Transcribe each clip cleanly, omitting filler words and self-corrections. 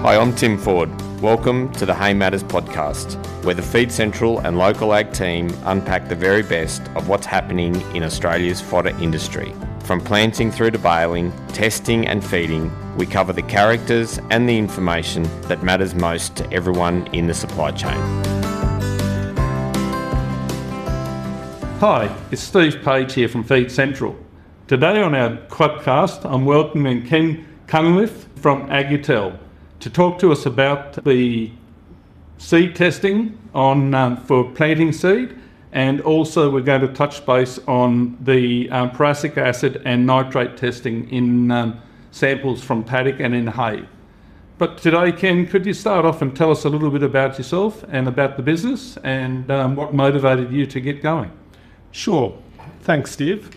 Hi, I'm Tim Ford. Welcome to the Hay Matters podcast, where the Feed Central and local ag team unpack the very best of what's happening in Australia's fodder industry. From planting through to baling, testing and feeding, we cover the characters and the information that matters most to everyone in the supply chain. Hi, it's Steve Page here from Feed Central. Today on our podcast, I'm welcoming Ken Cunliffe from AgEtal to talk to us about the seed testing for planting seed, and also we're going to touch base on the Prussic acid and nitrate testing in samples from paddock and in hay. But today, Ken, could you start off and tell us a little bit about yourself and about the business and what motivated you to get going? Sure. Thanks, Steve.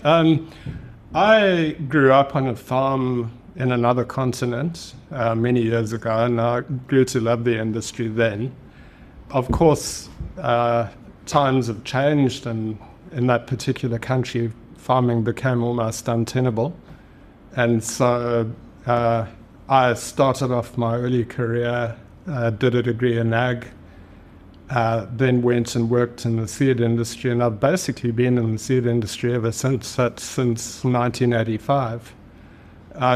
I grew up on a farm in another continent many years ago, and I grew to love the industry then. Of course, times have changed, and in that particular country, farming became almost untenable. And so I started off my early career, did a degree in ag, then went and worked in the seed industry, and I've basically been in the seed industry ever since 1985.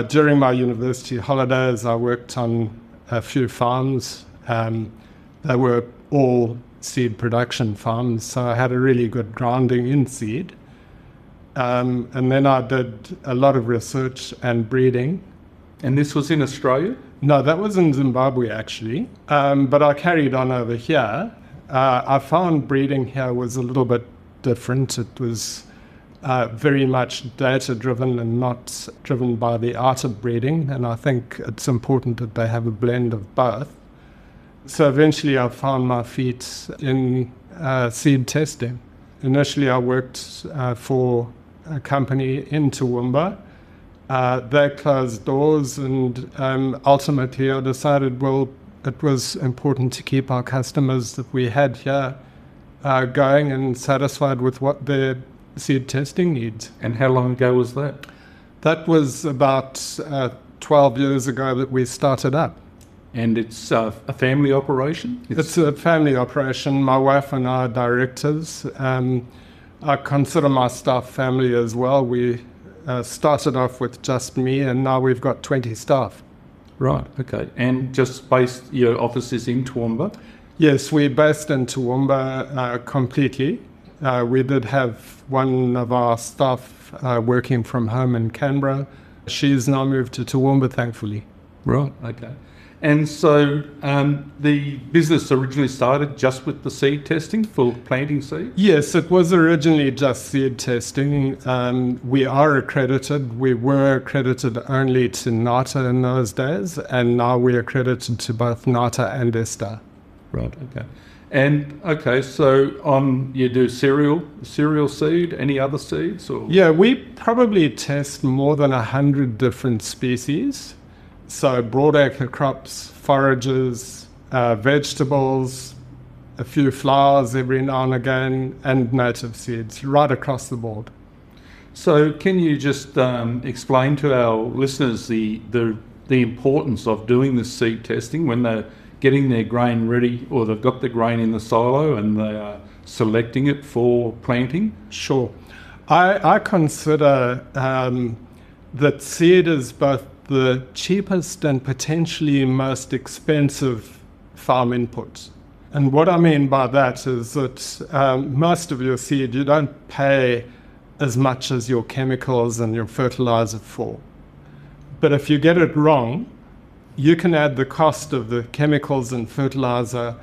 During my university holidays, I worked on a few farms. They were all seed production farms, so I had a really good grounding in seed. And then I did a lot of research and breeding. And this was in Australia? No, that was in Zimbabwe, actually. But I carried on over here. I found breeding here was a little bit different. It was very much data-driven and not driven by the art of breeding, and I think it's important that they have a blend of both. So eventually I found my feet in seed testing. Initially I worked for a company in Toowoomba. They closed doors, and ultimately I decided, well, it was important to keep our customers that we had here going and satisfied with what their seed testing needs. And how long ago was that? That was about 12 years ago that we started up. And it's a family operation? It's a family operation. My wife and I are directors. I consider my staff family as well. We started off with just me, and now we've got 20 staff. Right, okay. And just based, your office is in Toowoomba? Yes, we're based in Toowoomba completely. We did have one of our staff working from home in Canberra. She's now moved to Toowoomba, thankfully. Right, okay. And so the business originally started just with the seed testing for planting seed? Yes, it was originally just seed testing. We are accredited. We were accredited only to NATA in those days, and now we're accredited to both NATA and ESTA. Right, okay. And okay, so you do cereal seed, any other seeds? Or? Yeah, we probably test more than 100 different species. So broadacre crops, forages, vegetables, a few flowers every now and again, and native seeds right across the board. So can you just explain to our listeners the importance of doing this seed testing when they're getting their grain ready, or they've got the grain in the silo and they are selecting it for planting? Sure. I consider that seed is both the cheapest and potentially most expensive farm input. And what I mean by that is that most of your seed you don't pay as much as your chemicals and your fertilizer for. But if you get it wrong, you can add the cost of the chemicals and fertilizer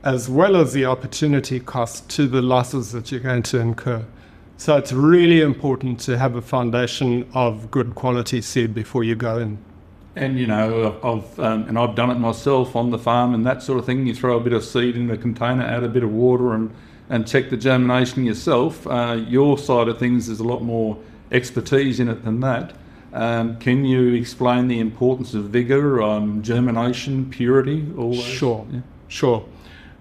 as well as the opportunity cost to the losses that you're going to incur. So it's really important to have a foundation of good quality seed before you go in. And I've done it myself on the farm and that sort of thing. You throw a bit of seed in the container, add a bit of water and check the germination yourself. Your side of things is a lot more expertise in it than that. Can you explain the importance of Vigour on germination, purity, all those? Sure.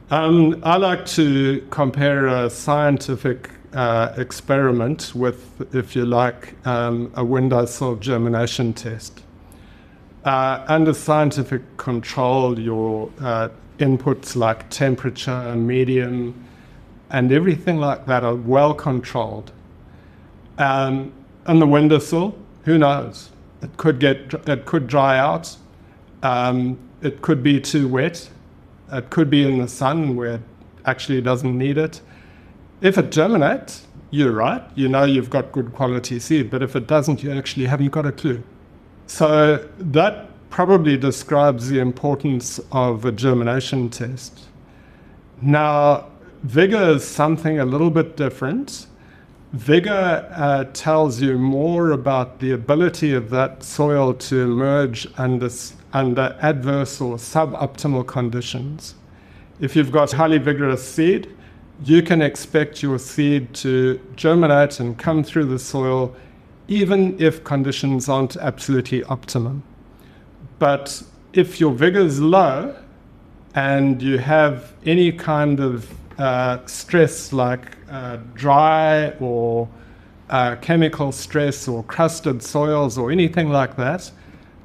I like to compare a scientific experiment with, if you like, a windowsill germination test. under scientific control, your inputs like temperature, medium, and everything like that are well controlled. And the windowsill, who knows? It could dry out. It could be too wet. It could be in the sun where it actually doesn't need it. If it germinates, you're right. You know you've got good quality seed. But if it doesn't, you actually haven't got a clue. So that probably describes the importance of a germination test. Now, Vigour is something a little bit different. Vigour tells you more about the ability of that soil to emerge under adverse or suboptimal conditions. If you've got highly vigorous seed, you can expect your seed to germinate and come through the soil even if conditions aren't absolutely optimum. But if your vigor is low and you have any kind of stress like dry or chemical stress or crusted soils or anything like that,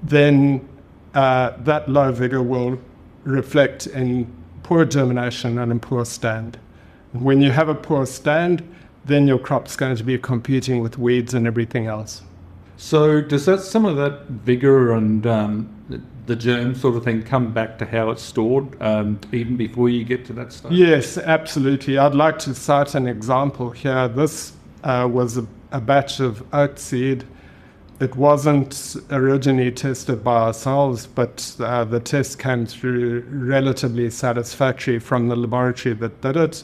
then that low vigor will reflect in poor germination and in poor stand. When you have a poor stand, then your crop's going to be competing with weeds and everything else. So does that some of that vigor and the germ sort of thing come back to how it's stored even before you get to that stage? Yes, absolutely. I'd like to cite an example here. This was a batch of oat seed. It wasn't originally tested by ourselves, but the test came through relatively satisfactory from the laboratory that did it.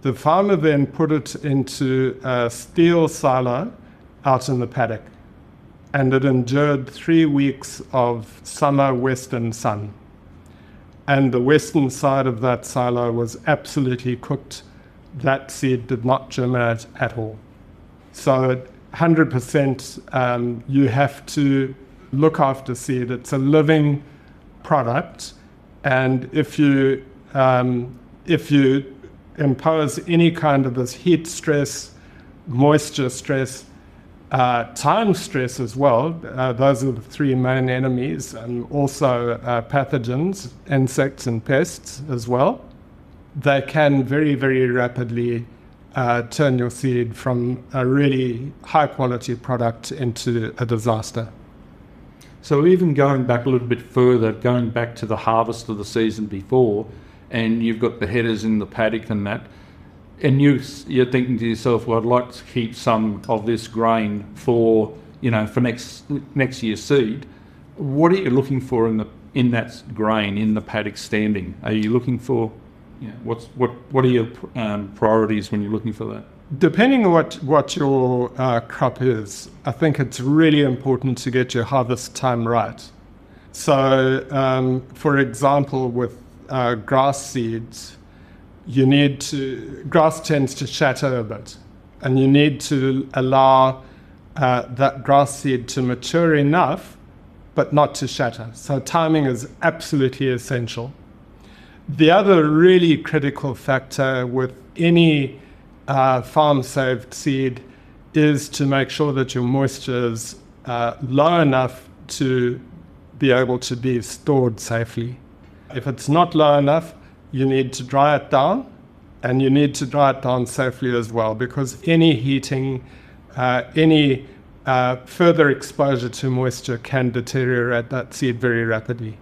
The farmer then put it into a steel silo out in the paddock, and it endured 3 weeks of summer western sun. And the western side of that silo was absolutely cooked. That seed did not germinate at all. So 100% you have to look after seed. It's a living product, and if you impose any kind of this heat stress, moisture stress, time stress as well, those are the three main enemies, and also pathogens, insects and pests as well. They can very, very rapidly turn your seed from a really high quality product into a disaster. So even going back a little bit further, going back to the harvest of the season before, and you've got the headers in the paddock and that, and you're thinking to yourself, well, I'd like to keep some of this grain for next year's seed. What are you looking for in that grain in the paddock standing? Are you looking for, what are your priorities when you're looking for that? Depending on what your crop is, I think it's really important to get your harvest time right. So, for example, with grass seeds, grass tends to shatter a bit, and you need to allow that grass seed to mature enough, but not to shatter. So timing is absolutely essential. The other really critical factor with any farm-saved seed is to make sure that your moisture is low enough to be able to be stored safely. If it's not low enough, you need to dry it down, and you need to dry it down safely as well, because any heating, any further exposure to moisture can deteriorate that seed very rapidly.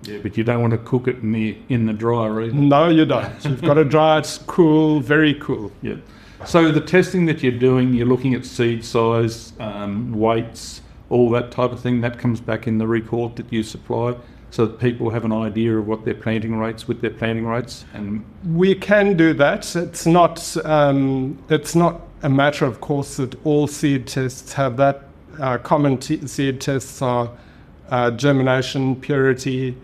Yeah, but you don't want to cook it in the dryer either. No, you don't. You've got to dry it cool, very cool. Yeah. So the testing that you're doing, you're looking at seed size, weights, all that type of thing. That comes back in the report that you supply, so that people have an idea of what their planting rates with their planting rates. And we can do that. It's not a matter of course that all seed tests have that. Common seed tests are germination, purity,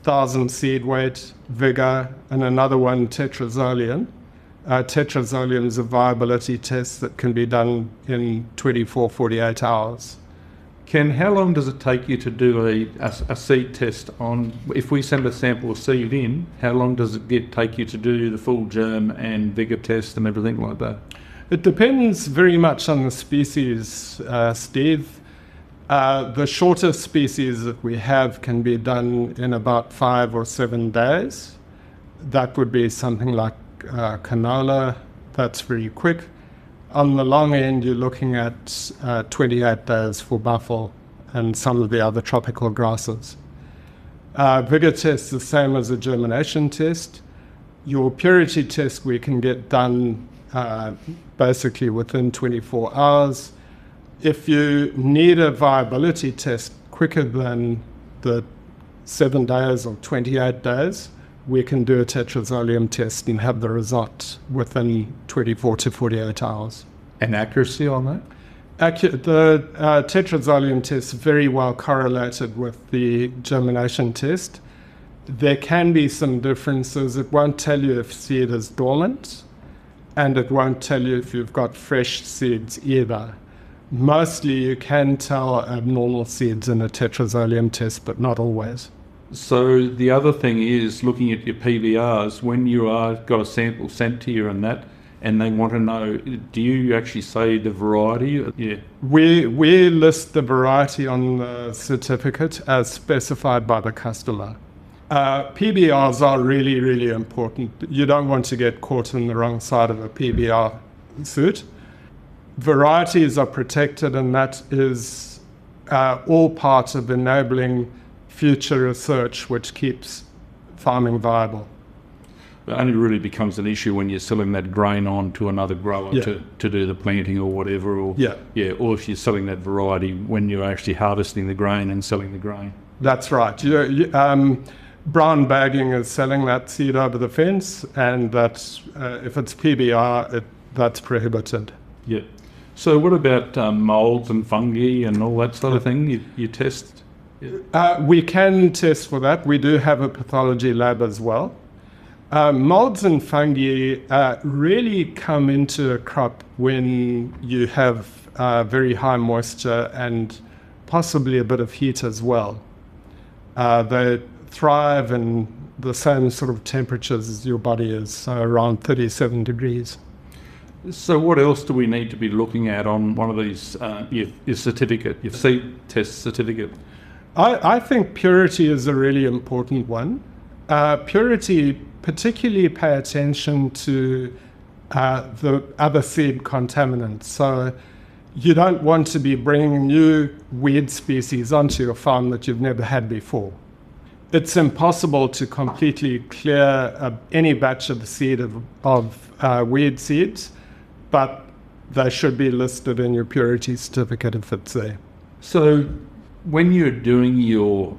1,000 seed weight, vigor, and another one, tetrazolium. Tetrazolium is a viability test that can be done in 24, 48 hours. Ken, how long does it take you to do a seed test on, if we send a sample of seed in, how long does it take you to do the full germ and vigor test and everything like that? It depends very much on the species, Steve. The shortest species that we have can be done in about 5 or 7 days. That would be something like canola. That's very quick. On the long end, you're looking at 28 days for buffel and some of the other tropical grasses. Vigour test the same as a germination test. Your purity test we can get done basically within 24 hours. If you need a viability test quicker than the 7 days or 28 days, we can do a tetrazolium test and have the result within 24 to 48 hours. And accuracy on that? The tetrazolium test is very well correlated with the germination test. There can be some differences. It won't tell you if seed is dormant, and it won't tell you if you've got fresh seeds either. Mostly you can tell abnormal seeds in a tetrazolium test, but not always. So the other thing is looking at your PBRs, when you are got a sample sent to you and they want to know, do you actually say the variety? Yeah. We list the variety on the certificate as specified by the customer. PBRs are really, really important. You don't want to get caught in the wrong side of a PBR suit. Varieties are protected, and that is all part of enabling future research which keeps farming viable. It only really becomes an issue when you're selling that grain on to another grower to do the planting or whatever, or or if you're selling that variety when you're actually harvesting the grain and selling the grain. That's right. Brown bagging is selling that seed over the fence, and that's if it's PBR, that's prohibited. Yeah. So what about moulds and fungi and all that sort of thing? You test? Yeah. We can test for that. We do have a pathology lab as well. Moulds and fungi really come into a crop when you have very high moisture and possibly a bit of heat as well. They thrive in the same sort of temperatures as your body is, so around 37 degrees. So what else do we need to be looking at on one of these, your certificate, your seed test certificate? I think purity is a really important one. Purity, particularly pay attention to the other seed contaminants. So you don't want to be bringing new weed species onto your farm that you've never had before. It's impossible to completely clear any batch of the seed of weed seeds, but they should be listed in your purity certificate if it's there. So when you're doing your,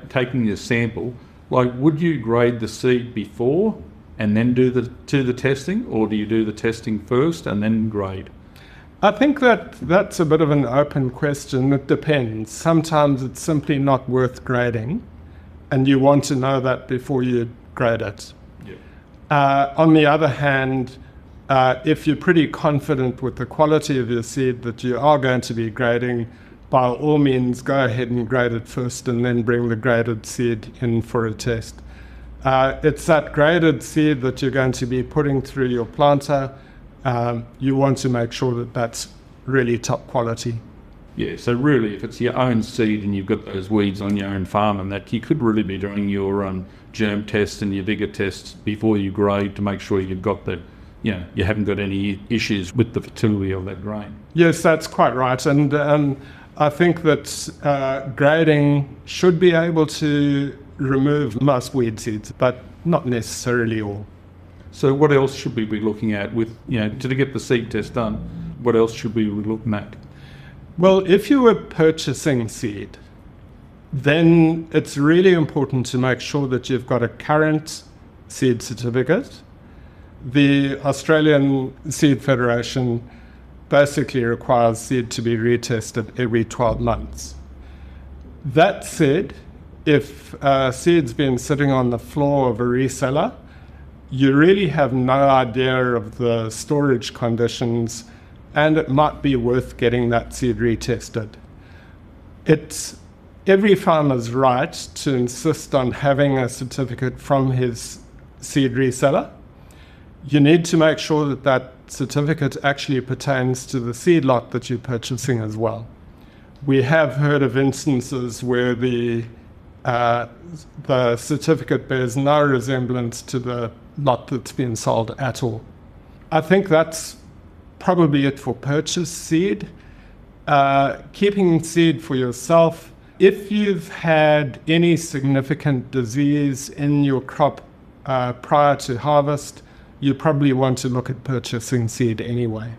taking your sample, like, would you grade the seed before and then do the testing, or do you do the testing first and then grade? I think that's a bit of an open question. It depends. Sometimes it's simply not worth grading, and you want to know that before you grade it. Yeah. On the other hand, if you're pretty confident with the quality of your seed that you are going to be grading, by all means go ahead and grade it first and then bring the graded seed in for a test. It's that graded seed that you're going to be putting through your planter. You want to make sure that that's really top quality. Yeah, so really if it's your own seed and you've got those weeds on your own farm and that, you could really be doing your germ test and your Vigour test before you grade to make sure you've got the, you haven't got any issues with the fertility of that grain. Yes, that's quite right. And I think that grading should be able to remove most weed seeds, but not necessarily all. So what else should we be looking at with, to get the seed test done, what else should we be looking at? Well, if you were purchasing seed, then it's really important to make sure that you've got a current seed certificate. The Australian Seed Federation basically requires seed to be retested every 12 months. That said, if seed's been sitting on the floor of a reseller, you really have no idea of the storage conditions, and it might be worth getting that seed retested. It's every farmer's right to insist on having a certificate from his seed reseller. You need to make sure that that certificate actually pertains to the seed lot that you're purchasing as well. we have heard of instances where the certificate bears no resemblance to the lot that's been sold at all. I think that's probably it for purchase seed. Keeping seed for yourself, if you've had any significant disease in your crop prior to harvest, you probably want to look at purchasing seed anyway.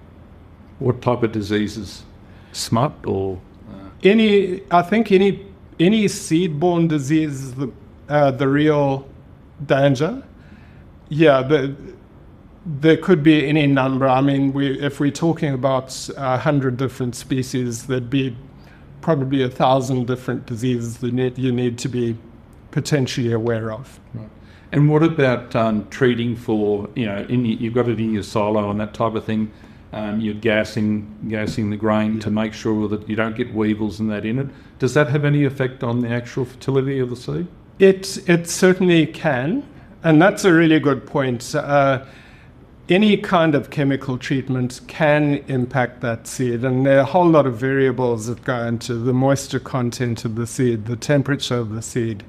What type of diseases? Smut or? I think any seed-borne disease is the real danger. Yeah, there could be any number. I mean, if we're talking about 100 different species, there'd be probably 1,000 different diseases that you need to be potentially aware of. Right. And what about treating for, you've got it in your silo and that type of thing, you're gassing the grain to make sure that you don't get weevils and that in it. Does that have any effect on the actual fertility of the seed? It certainly can, and that's a really good point. Any kind of chemical treatment can impact that seed, and there are a whole lot of variables that go into the moisture content of the seed, the temperature of the seed,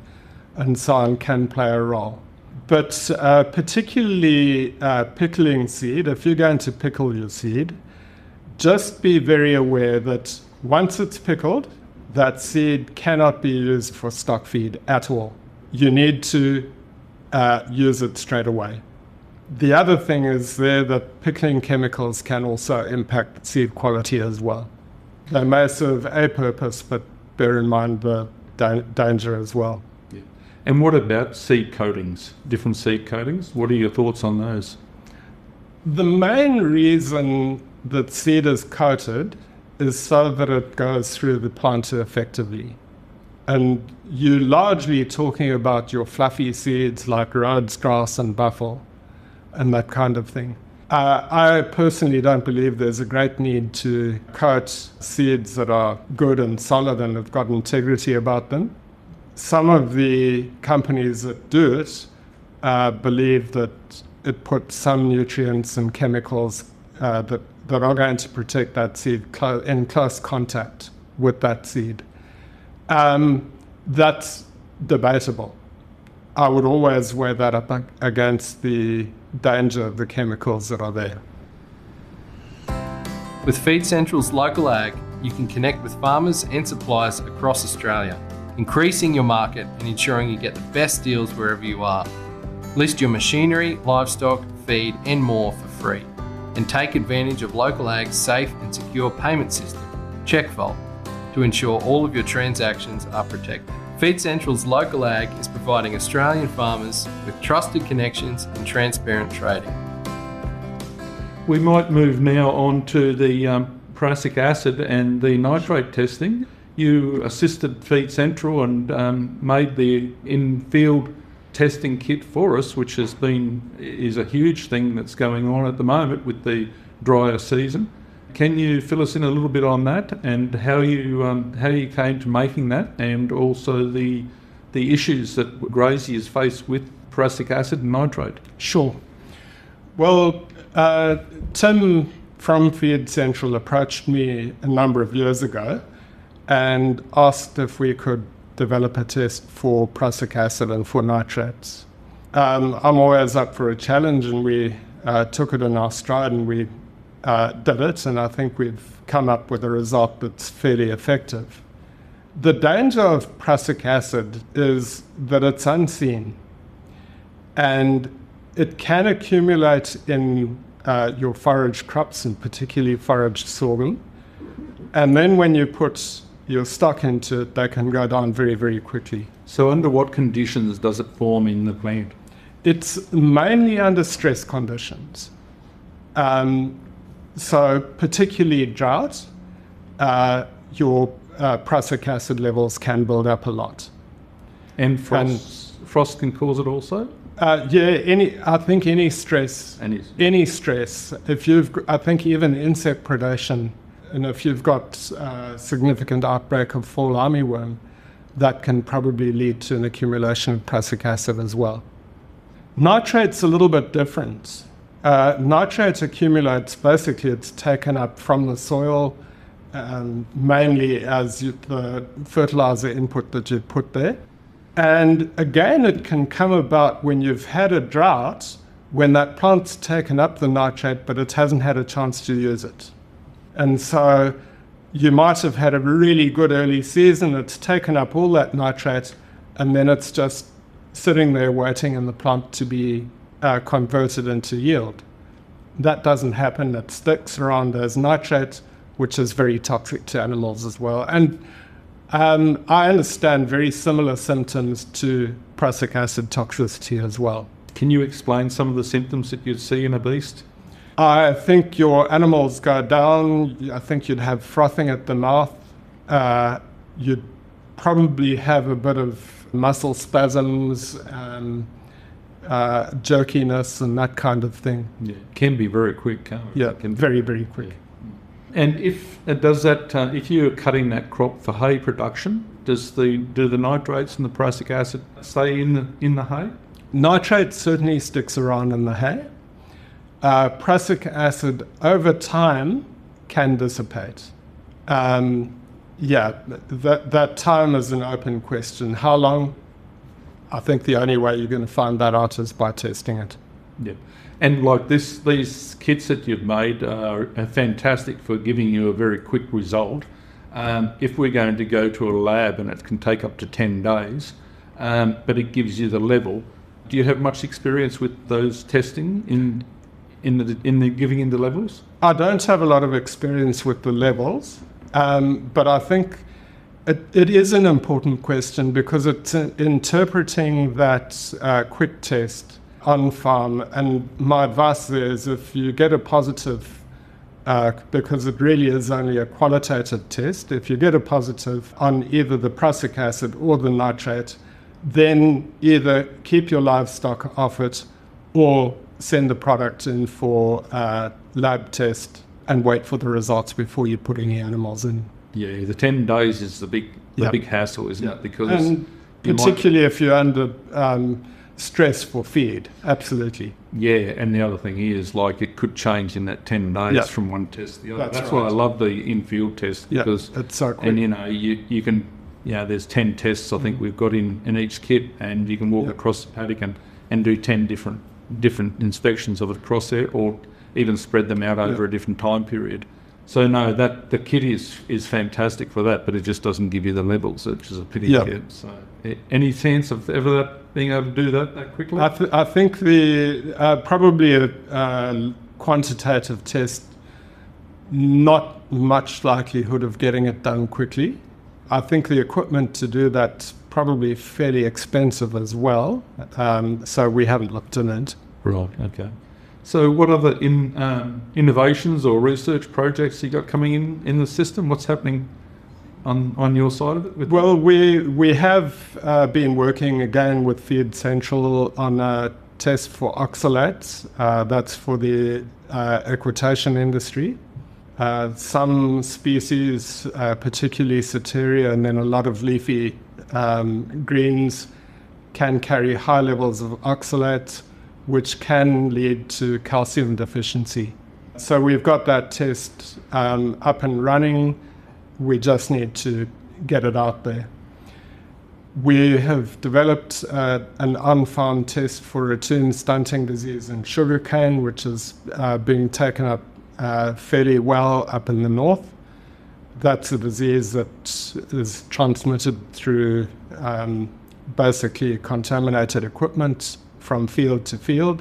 and so on can play a role. But particularly pickling seed, if you're going to pickle your seed, just be very aware that once it's pickled, that seed cannot be used for stock feed at all. You need to use it straight away. The other thing is that pickling chemicals can also impact seed quality as well. They may serve a purpose, but bear in mind the danger as well. Yeah. And what about seed coatings, different seed coatings? What are your thoughts on those? The main reason that seed is coated is so that it goes through the planter effectively. And you're largely talking about your fluffy seeds like Rhodes grass and buffel and that kind of thing. I personally don't believe there's a great need to coat seeds that are good and solid and have got integrity about them. Some of the companies that do it believe that it puts some nutrients and chemicals that are going to protect that seed in close contact with that seed. That's debatable. I would always weigh that up against the danger of the chemicals that are there. With Feed Central's Local Ag, you can connect with farmers and suppliers across Australia, increasing your market and ensuring you get the best deals wherever you are. List your machinery, livestock, feed and more for free, and take advantage of Local Ag's safe and secure payment system, CheckVault, to ensure all of your transactions are protected. Feed Central's Local Ag is providing Australian farmers with trusted connections and transparent trading. We might move now on to the prussic acid and the nitrate testing. You assisted Feed Central and made the in-field testing kit for us, which is a huge thing that's going on at the moment with the drier season. Can you fill us in a little bit on that and how you came to making that, and also the issues that graziers face with prussic acid and nitrate? Sure. Well, Tim from Feed Central approached me a number of years ago and asked if we could develop a test for prussic acid and for nitrates. I'm always up for a challenge, and we took it in our stride and we did it, and I think we've come up with a result that's fairly effective. The danger of prussic acid is that it's unseen, and it can accumulate in your forage crops, and particularly forage sorghum, and then when you put your stock into it, they can go down very, very quickly. So under what conditions does it form in the plant? It's mainly under stress conditions. So particularly drought, your prussic acid levels can build up a lot. And frost can cause it also? I think any stress. Any stress. I think even insect predation, and if you've got significant outbreak of fall armyworm, that can probably lead to an accumulation of prussic acid as well. Nitrate's a little bit different. Nitrate accumulates, basically it's taken up from the soil mainly as the fertilizer input that you put there. And again, it can come about when you've had a drought, when that plant's taken up the nitrate, but it hasn't had a chance to use it. And so you might have had a really good early season, it's taken up all that nitrate, and then it's just sitting there waiting in the plant to be converted into yield. That doesn't happen. It sticks around as nitrate, which is very toxic to animals as well. And I understand very similar symptoms to prussic acid toxicity as well. Can you explain some of the symptoms that you'd see in a beast? I think your animals go down. I think you'd have frothing at the mouth. You'd probably have a bit of muscle spasms, jerkiness and that kind of thing. Yeah, it can be very quick, can't it? Yeah, very, very quick. Yeah. And if you're cutting that crop for hay production, do the nitrates and the prussic acid stay in the hay? Nitrate certainly sticks around in the hay. Prussic acid over time can dissipate. That time is an open question. How long? I think the only way you're going to find that out is by testing it. Yeah. And like these kits that you've made are fantastic for giving you a very quick result. If we're going to go to a lab and it can take up to 10 days, but it gives you the level, do you have much experience with those testing in the giving in the levels? I don't have a lot of experience with the levels, but I think it is an important question because it's interpreting that quick test on farm. And my advice there is if you get a positive, because it really is only a qualitative test, if you get a positive on either the prussic acid or the nitrate, then either keep your livestock off it or send the product in for a lab test and wait for the results before you put any animals in. Yeah, the 10 days is the big hassle, isn't it? Because and particularly if you're under stress for feed, absolutely. Yeah, and the other thing is, like, it could change in that 10 days from one test to the other. That's why I love the in-field test, because it's so quick. And you can, there's 10 tests I think we've got in each kit, and you can walk across the paddock and do 10 different inspections of it across there, or even spread them out over a different time period. So no, that the kit is fantastic for that, but it just doesn't give you the levels, which is a pity. Kit. So any chance of ever being able to do that quickly? I think the probably a quantitative test, not much likelihood of getting it done quickly. I think the equipment to do that probably fairly expensive as well, so we haven't looked in it. Right, okay. So what other innovations or research projects you got coming in the system? What's happening on your side of it? Well, we have been working again with Feed Central on a test for oxalates. That's for the equitation industry. Some species, particularly Soteria and then a lot of leafy greens, can carry high levels of oxalate, which can lead to calcium deficiency. So we've got that test up and running. We just need to get it out there. We have developed an on-farm test for ratoon stunting disease in sugarcane, which is being taken up fairly well up in the north. That's a disease that is transmitted through basically contaminated equipment from field to field.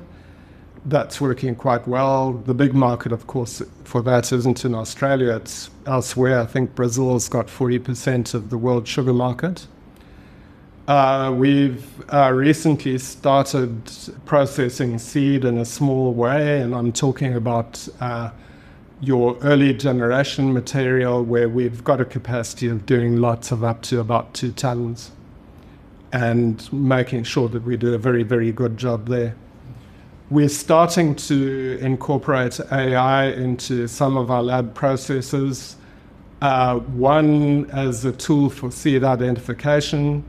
That's working quite well. The big market, of course, for that isn't in Australia, it's elsewhere. I think Brazil's got 40% of the world sugar market. We've recently started processing seed in a small way, and I'm talking about your early generation material, where we've got a capacity of doing lots of up to about 2 tons, and making sure that we do a very, very good job there. We're starting to incorporate AI into some of our lab processes. One as a tool for seed identification.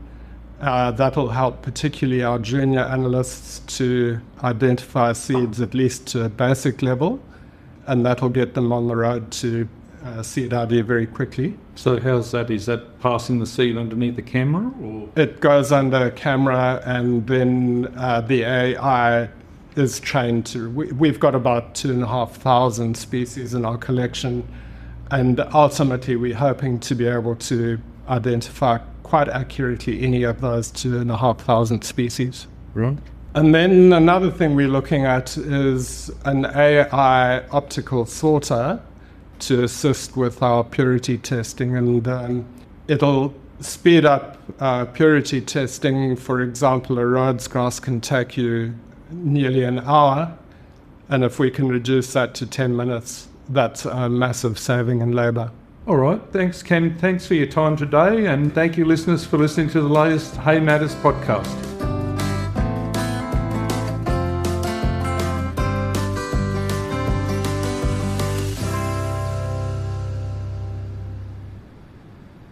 That'll help particularly our junior analysts to identify seeds at least to a basic level, and that'll get them on the road to seed ID very quickly. So how's that? Is that passing the seed underneath the camera, or? It goes under camera, and then the AI is trained to. We've got about 2,500 species in our collection, and ultimately we're hoping to be able to identify quite accurately any of those 2,500 species. Right. And then another thing we're looking at is an AI optical sorter to assist with our purity testing, and it'll speed up purity testing. For example, a Rhodes grass can take you nearly an hour, and if we can reduce that to 10 minutes, that's a massive saving in labour. All right. Thanks, Ken. Thanks for your time today, and thank you, listeners, for listening to the latest Hay Matters podcast.